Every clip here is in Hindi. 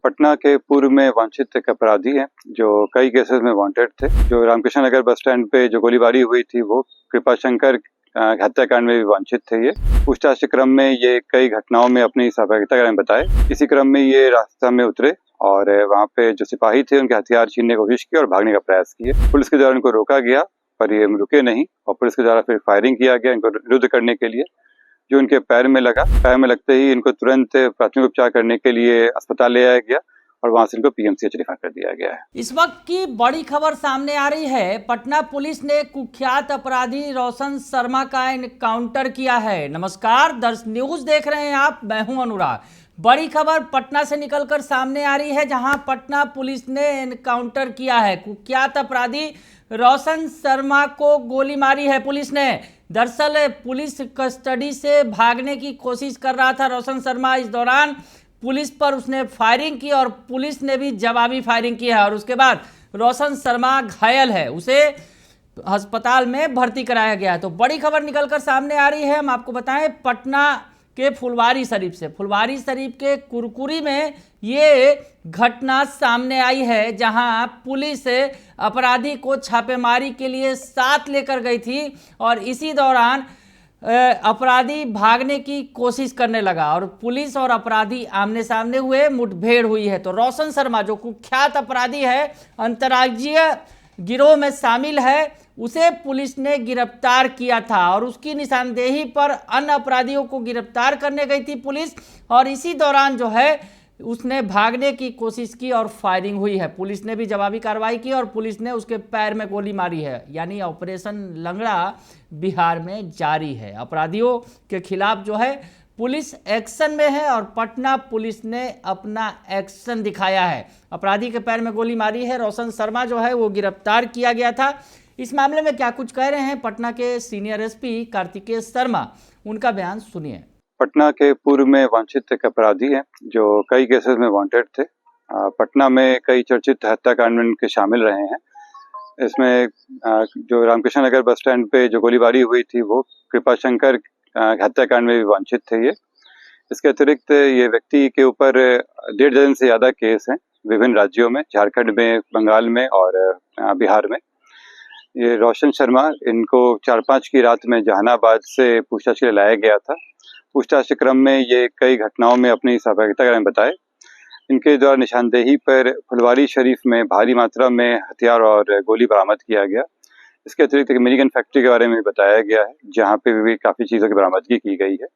पटना के पूर्व में वांछित एक अपराधी हैं जो कई केसेस में वांटेड थे। जो रामकृष्ण नगर बस स्टैंड पे जो गोलीबारी हुई थी वो कृपाशंकर हत्याकांड में भी वांछित थे। ये पूछताछ के क्रम में ये कई घटनाओं में अपनी सहभागिता के बारे में बताए। इसी क्रम में ये रास्ता में उतरे और वहाँ पे जो सिपाही थे उनके हथियार छीनने की कोशिश की और भागने का प्रयास किए। पुलिस के द्वारा इनको रोका गया पर ये रुके नहीं और पुलिस के द्वारा फिर फायरिंग किया गया इनको विरुद्ध करने के लिए, जो उनके पैर में लगा। पैर में लगते ही इनको तुरंत प्राथमिक उपचार करने के लिए अस्पताल ले आया गया और वहां से इनको पीएमसीएच रेफर कर दिया गया है। इस वक्त की बड़ी खबर सामने आ रही है। पटना पुलिस ने कुख्यात अपराधी रोशन शर्मा का एनकाउंटर किया है। नमस्कार, दर्श न्यूज देख रहे हैं आप, मैं हूं अनुराग। बड़ी खबर पटना से निकलकर सामने आ रही है, जहां पटना पुलिस ने एनकाउंटर किया है। कुख्यात अपराधी रोशन शर्मा को गोली मारी है पुलिस ने। दरअसल पुलिस कस्टडी से भागने की कोशिश कर रहा था रोशन शर्मा। इस दौरान पुलिस पर उसने फायरिंग की और पुलिस ने भी जवाबी फायरिंग की है और उसके बाद रोशन शर्मा घायल है, उसे अस्पताल में भर्ती कराया गया है। तो बड़ी खबर निकलकर सामने आ रही है। हम आपको बताएं, पटना के फुलवारी शरीफ के कुरकुरी में ये घटना सामने आई है, जहां पुलिस अपराधी को छापेमारी के लिए साथ लेकर गई थी और इसी दौरान अपराधी भागने की कोशिश करने लगा और पुलिस और अपराधी आमने सामने हुए, मुठभेड़ हुई है। तो रोशन शर्मा जो कुख्यात अपराधी है, अंतर्राज्यीय गिरोह में शामिल है, उसे पुलिस ने गिरफ्तार किया था और उसकी निशानदेही पर अन्य अपराधियों को गिरफ्तार करने गई थी पुलिस और इसी दौरान जो है उसने भागने की कोशिश की और फायरिंग हुई है। पुलिस ने भी जवाबी कार्रवाई की और पुलिस ने उसके पैर में गोली मारी है। यानी ऑपरेशन लंगड़ा बिहार में जारी है। अपराधियों के खिलाफ जो है पुलिस एक्शन में है और पटना पुलिस ने अपना एक्शन दिखाया है। अपराधी के पैर में गोली मारी है। रोशन शर्मा जो है वो गिरफ्तार किया गया था। इस मामले में क्या कुछ कह रहे हैं पटना के सीनियर एसपी कार्तिकेय शर्मा, उनका बयान सुनिए। पटना के पूर्व में वांछित एक अपराधी हैं जो कई केसेस में वांटेड थे। पटना में कई चर्चित हत्याकांड में उनके शामिल रहे हैं। इसमें जो रामकृष्ण नगर बस स्टैंड पे जो गोलीबारी हुई थी वो कृपाशंकर हत्याकांड में भी वांछित थे। ये इसके अतिरिक्त ये व्यक्ति के ऊपर 1.5 दर्जन से ज्यादा केस हैं विभिन्न राज्यों में, झारखंड में, बंगाल में और बिहार में। ये रोशन शर्मा, इनको 4-5 की रात में जहानाबाद से पूछताछ के लिए लाया गया था। पूछताछ के क्रम में ये कई घटनाओं में अपनी सहभागिता के बारे में बताए। इनके द्वारा निशानदेही पर फुलवारी शरीफ में भारी मात्रा में हथियार और गोली बरामद किया गया। इसके अतिरिक्त एक मिनीगन फैक्ट्री के बारे में बताया गया है, जहाँ पे भी काफी चीजों की बरामदगी की गई है।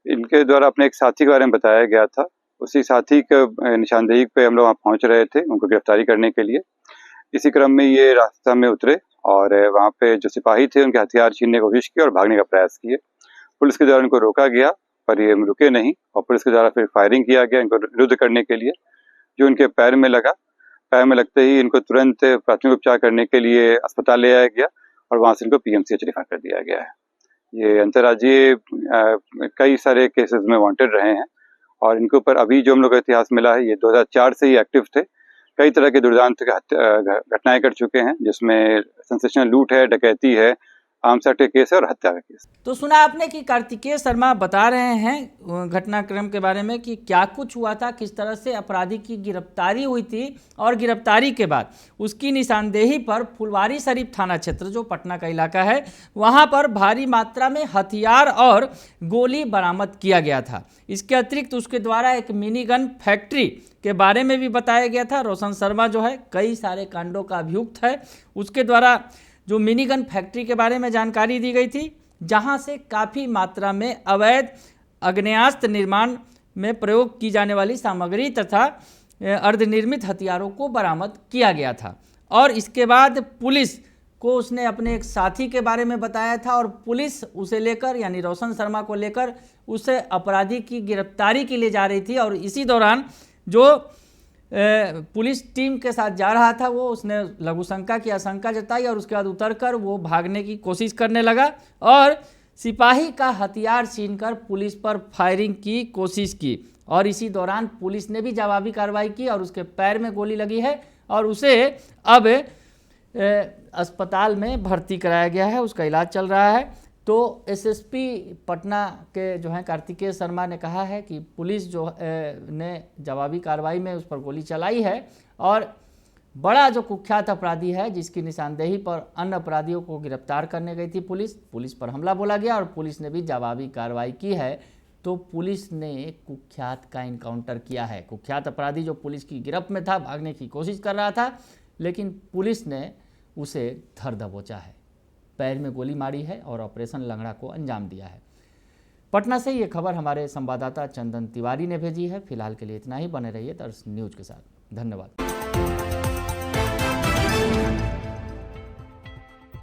इनके द्वारा अपने एक साथी के बारे में बताया गया था। उसी साथी के निशानदेही पे हम लोग वहाँ पहुंच रहे थे उनको गिरफ्तारी करने के लिए। इसी क्रम में ये रास्ता में उतरे और वहाँ पे जो सिपाही थे उनके हथियार छीनने की कोशिश की और भागने का प्रयास किए। पुलिस के द्वारा इनको रोका गया पर ये रुके नहीं और पुलिस के द्वारा फिर फायरिंग किया गया इनको विरुद्ध करने के लिए, जो उनके पैर में लगा। पैर में लगते ही इनको तुरंत प्राथमिक उपचार करने के लिए अस्पताल ले आया गया और वहां से इनको पीएमसीएच रेफर कर दिया गया है। ये अंतर्राज्यीय कई सारे केसेस में वांटेड रहे हैं और इनके ऊपर अभी जो हम लोग का इतिहास मिला है, ये 2004 से ही एक्टिव थे। कई तरह के दुर्दांत घटनाएं कर चुके हैं, जिसमें सेंसेशनल लूट है, डकैती है, आर्म्स एक्ट के केस है और हत्या का केस। तो सुना आपने कि कार्तिकेय शर्मा बता रहे हैं घटनाक्रम के बारे में कि क्या कुछ हुआ था, किस तरह से अपराधी की गिरफ्तारी हुई थी और गिरफ्तारी के बाद उसकी निशानदेही पर फुलवारी शरीफ थाना क्षेत्र जो पटना का इलाका है, वहां पर भारी मात्रा में हथियार और गोली बरामद किया गया था। इसके अतिरिक्त उसके द्वारा एक मिनी गन फैक्ट्री के बारे में भी बताया गया था। रोशन शर्मा जो है कई सारे कांडों का अभियुक्त है। उसके द्वारा जो मिनी गन फैक्ट्री के बारे में जानकारी दी गई थी, जहां से काफ़ी मात्रा में अवैध आग्नेयास्त्र निर्माण में प्रयोग की जाने वाली सामग्री तथा अर्धनिर्मित हथियारों को बरामद किया गया था। और इसके बाद पुलिस को उसने अपने एक साथी के बारे में बताया था और पुलिस उसे लेकर, यानी रोशन शर्मा को लेकर, उसे अपराधी की गिरफ्तारी के लिए जा रही थी और इसी दौरान जो पुलिस टीम के साथ जा रहा था वो उसने लघु शंका की आशंका जताई और उसके बाद उतरकर वो भागने की कोशिश करने लगा और सिपाही का हथियार छीनकर पुलिस पर फायरिंग की कोशिश की और इसी दौरान पुलिस ने भी जवाबी कार्रवाई की और उसके पैर में गोली लगी है और उसे अब अस्पताल में भर्ती कराया गया है, उसका इलाज चल रहा है। तो एसएसपी पटना के जो हैं कार्तिकेय शर्मा ने कहा है कि पुलिस जो ने जवाबी कार्रवाई में उस पर गोली चलाई है और बड़ा जो कुख्यात अपराधी है जिसकी निशानदेही पर अन्य अपराधियों को गिरफ्तार करने गई थी पुलिस पर हमला बोला गया और पुलिस ने भी जवाबी कार्रवाई की है। तो पुलिस ने कुख्यात का इनकाउंटर किया है। कुख्यात अपराधी जो पुलिस की गिरफ्त में था, भागने की कोशिश कर रहा था, लेकिन पुलिस ने उसे धर दबोचा है, पैर में गोली मारी है और ऑपरेशन लंगड़ा को अंजाम दिया है। पटना से ये खबर हमारे संवाददाता चंदन तिवारी ने भेजी है। फिलहाल के लिए इतना ही। बने रहिए दर्श न्यूज के साथ। धन्यवाद।